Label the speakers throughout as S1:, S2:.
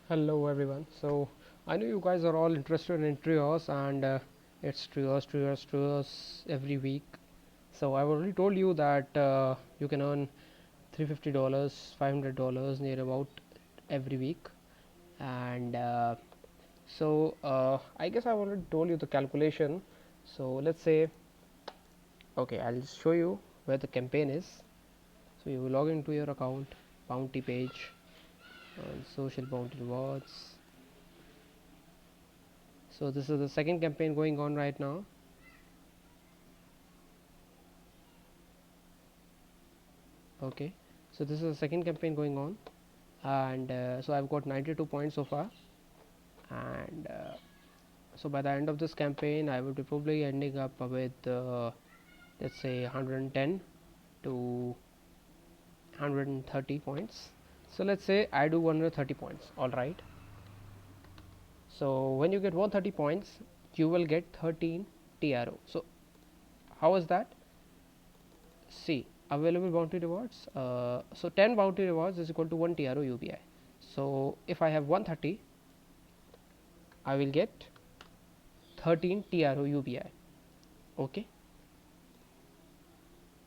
S1: Hello everyone. So I know you guys are all interested in trios and it's trios every week. So I've already told you that you can earn $350, $500 near about every week. And I guess I've already told you the calculation. So let's say, okay, I'll show you where the campaign is. So you log into your account, bounty page, and social bounty rewards. So this is the second campaign going on right now. Okay, so this is the second campaign going on, and so I've got 92 points so far, and so by the end of this campaign I will be probably ending up with let's say 110 to 130 points. So let's say I do 130 points. All right, so when you get 130 points you will get 13 TRO. So how is that? See, available bounty rewards, so 10 bounty rewards is equal to 1 TRO UBI. So if I have 130, I will get 13 TRO UBI. Okay,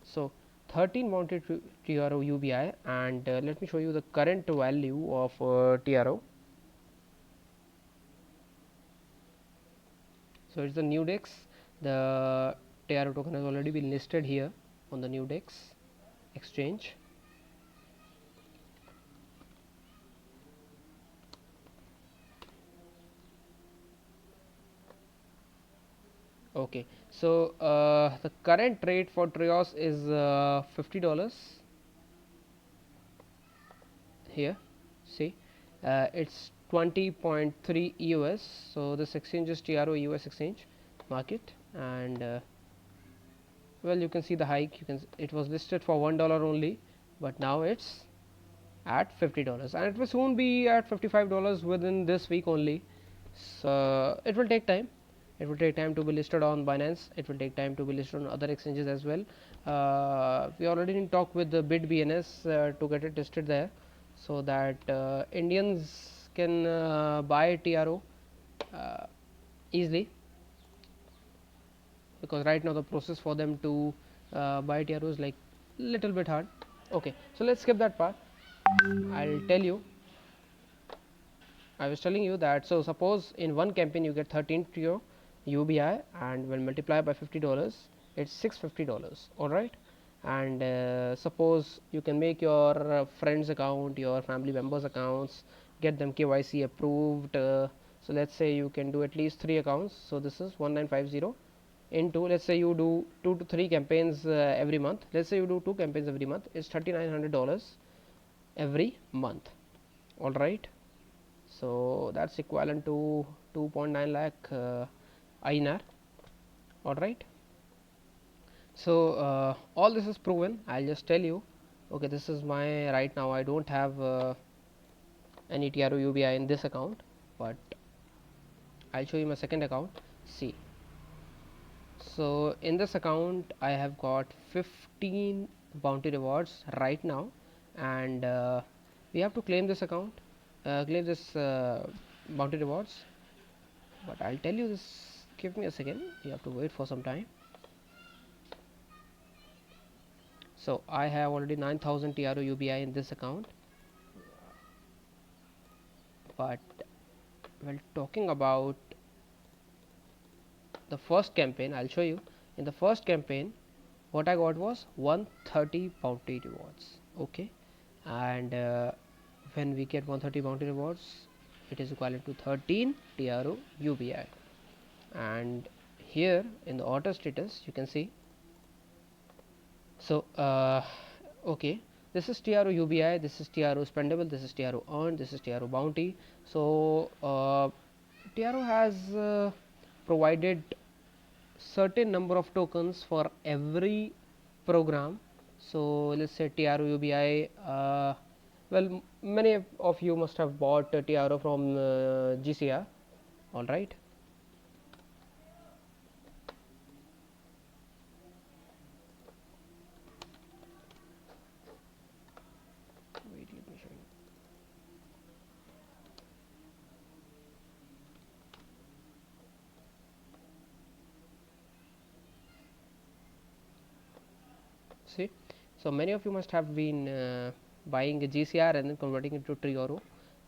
S1: so 13 bounty TRO UBI, and let me show you the current value of TRO. So it's the new DEX. The TRO token has already been listed here on the new DEX exchange. Okay, so the current rate for Trios is $50 here. See, it's 20.3 EUS. So this exchange is TRO US exchange market, and well, you can see the hike. You can, it was listed for $1 only, but now it's at $50, and it will soon be at $55 within this week only. So it will take time. It will take time to be listed on Binance. It will take time to be listed on other exchanges as well. We already in talk with the bid BNS to get it listed there, so that Indians can buy TRO easily, because right now the process for them to buy TRO is like little bit hard. Okay, so let's skip that part. I'll tell you. I was telling you that, so suppose in one campaign you get 13 TRO UBI, and when multiplied by $50, it's $650. All right, and suppose you can make your friends account, your family members accounts, get them KYC approved. So let's say you can do at least 3 accounts. So this is 1950 into, let's say you do 2 to 3 campaigns every month. Let's say you do 2 campaigns every month. It's $3900 every month. All right, so that's equivalent to 2.9 lakh INR. All right, so all this is proven. I'll just tell you. Okay, this is my, right now I don't have any TRO UBI in this account, but I'll show you my second account. See, so in this account I have got 15 bounty rewards right now, and we have to claim this account, claim this bounty rewards, but I'll tell you this. Give me a second, you have to wait for some time. So I have already 9000 TRO UBI in this account, but while talking about the first campaign, I'll show you. In the first campaign what I got was 130 bounty rewards. Okay, and when we get 130 bounty rewards, it is equivalent to 13 TRO UBI. And here in the auto status you can see, so okay, this is TRO UBI, this is TRO spendable, this is TRO earned, this is TRO bounty. So TRO has provided certain number of tokens for every program. So let's say TRO UBI, well, many of you must have bought TRO from GCR. All right, wait, let me show you. see. So many of you must have been buying a GCR and then converting it to TRO,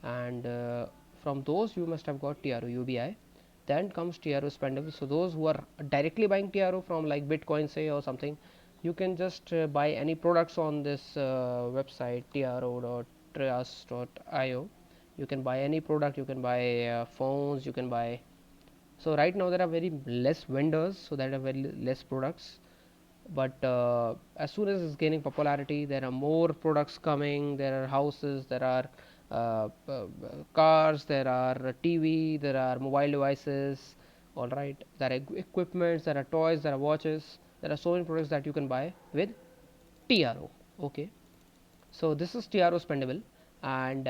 S1: and from those you must have got TRO UBI. Then comes TRO spendable. So those who are directly buying TRO from like Bitcoin say or something, you can just buy any products on this website tro.trias.io. You can buy any product, you can buy phones, you can buy. So right now there are very less vendors, so there are very less products, but as soon as it's gaining popularity, there are more products coming. There are houses, there are cars, there are TV, there are mobile devices, all right, there are equipments, there are toys, there are watches, there are so many products that you can buy with TRO. Okay, so this is TRO spendable, and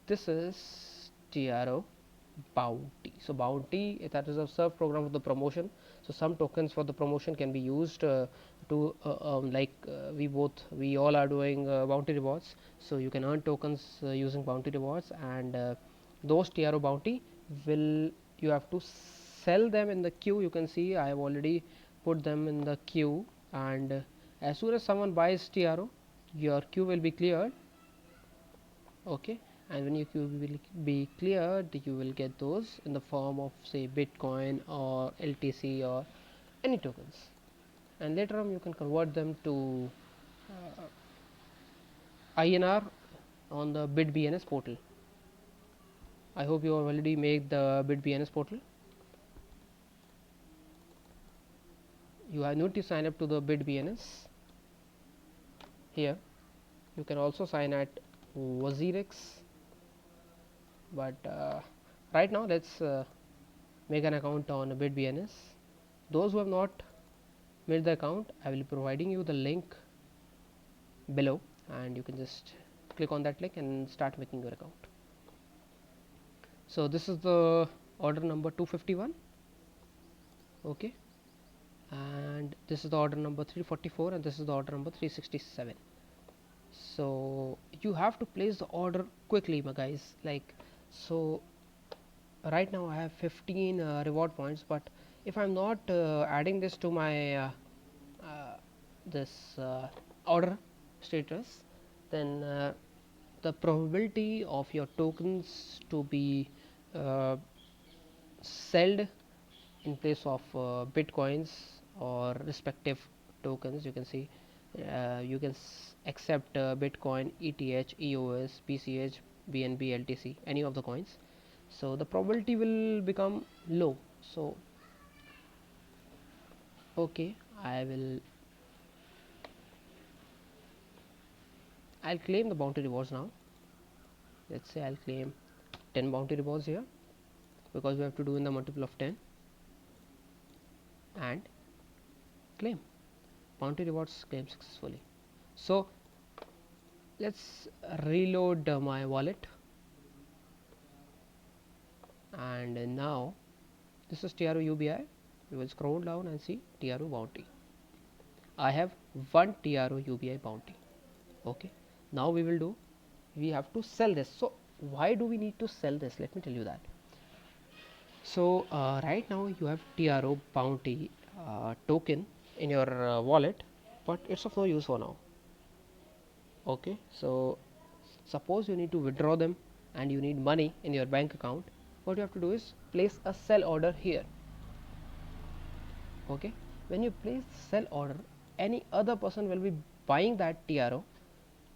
S1: this is TRO bounty. So bounty, that is a serve program for the promotion. So some tokens for the promotion can be used to we all are doing bounty rewards, so you can earn tokens using bounty rewards, and those TRO bounty will, you have to sell them in the queue. You can see I have already put them in the queue, and as soon as someone buys TRO, your queue will be cleared. Okay, and when your queue will be cleared, you will get those in the form of say Bitcoin or LTC or any tokens, and later on you can convert them to INR on the BitBNS portal. I hope you have already made the BitBNS portal. You are need to sign up to the BitBNS. Here you can also sign at WazirX, but right now let's make an account on BitBNS. Those who have not made the account, I will be providing you the link below, and you can just click on that link and start making your account. So this is the order number 251. Okay, and this is the order number 344, and this is the order number 367. So you have to place the order quickly, my guys. Like, so right now I have 15 reward points, but if I'm not adding this to my this order status, then the probability of your tokens to be uh, sold in place of bitcoins or respective tokens, you can see you can accept Bitcoin, ETH, EOS, BCH, BNB, LTC, any of the coins. So the probability will become low. So okay, I'll claim the bounty rewards now. Let's say I'll claim 10 bounty rewards here, because we have to do in the multiple of 10, and claim bounty rewards, claim successfully. So let's reload my wallet, and now this is TRO UBI. We will scroll down and see TRO bounty. I have one TRO UBI bounty. Okay, now we have to sell this. So why do we need to sell this? Let me tell you that. So right now you have TRO bounty token in your wallet, but it's of no use for now. Okay, so suppose you need to withdraw them and you need money in your bank account. What you have to do is place a sell order here. Okay, when you place sell order, any other person will be buying that TRO.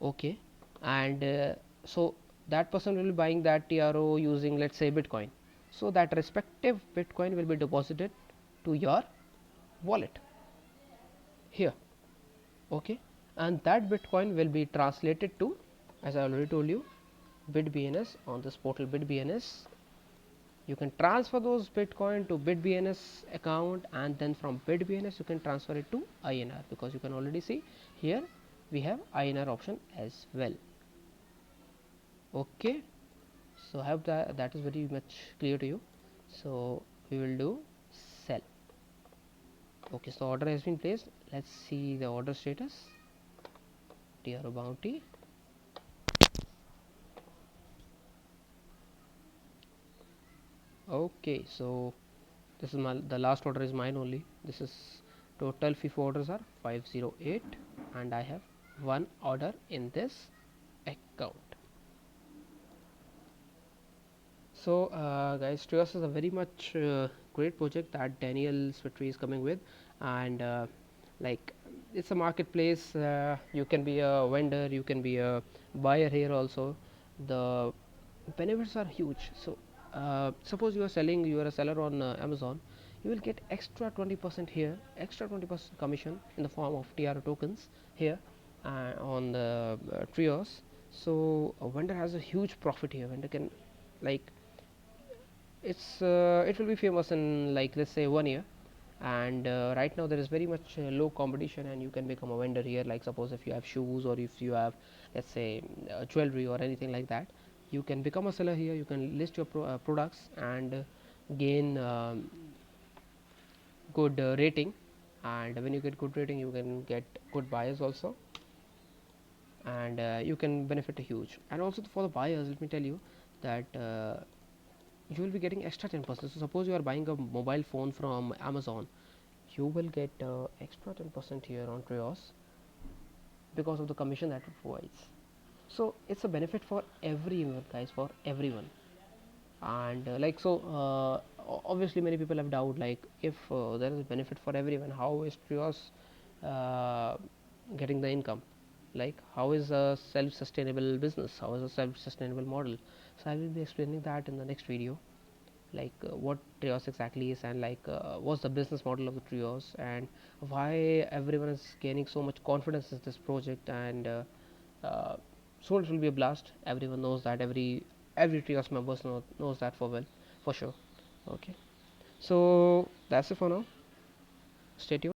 S1: Okay, and so that person will be buying that TRO using, let's say, Bitcoin. So that respective Bitcoin will be deposited to your wallet here. Okay, and that Bitcoin will be translated to, as I already told you, BitBNS. On this portal BitBNS, you can transfer those Bitcoin to BitBNS account, and then from BitBNS you can transfer it to INR, because you can already see here we have INR option as well. Okay, so I hope that is very much clear to you. So we will do sell. Okay, so order has been placed. Let's see the order status. TRO bounty. Okay, so this is the last order is mine only. This is Total FIFA orders are 508, and I have one order in this account. So guys, Trios is a very much great project that Daniel Switry is coming with, and like it's a marketplace. You can be a vendor, you can be a buyer here also. The benefits are huge. So suppose you are a seller on Amazon, you will get extra 20% here, extra 20% commission in the form of TRO tokens here on the Trios. So a vendor has a huge profit here. Vendor can, like, it will be famous in, like, let's say 1 year. And right now there is very much low competition, and you can become a vendor here. Like, suppose if you have shoes, or if you have, let's say, jewelry or anything like that, you can become a seller here. You can list your products and gain good rating. And when you get good rating, you can get good buyers also, and you can benefit a huge. And also for the buyers, let me tell you that you will be getting extra 10%. So suppose you are buying a mobile phone from Amazon, you will get extra 10% here on Trios because of the commission that it provides. So it's a benefit for everyone, guys, for everyone. And obviously many people have doubt, like, if there is a benefit for everyone, how is Trios uh, getting the income? Like, how is a self-sustainable business, how is a self-sustainable model? So I will be explaining that in the next video, like what Trios exactly is, and like what's the business model of the Trios, and why everyone is gaining so much confidence in this project. And uh, so it will be a blast. Everyone knows that, every Trios members knows that for sure. Okay, so that's it for now. Stay tuned.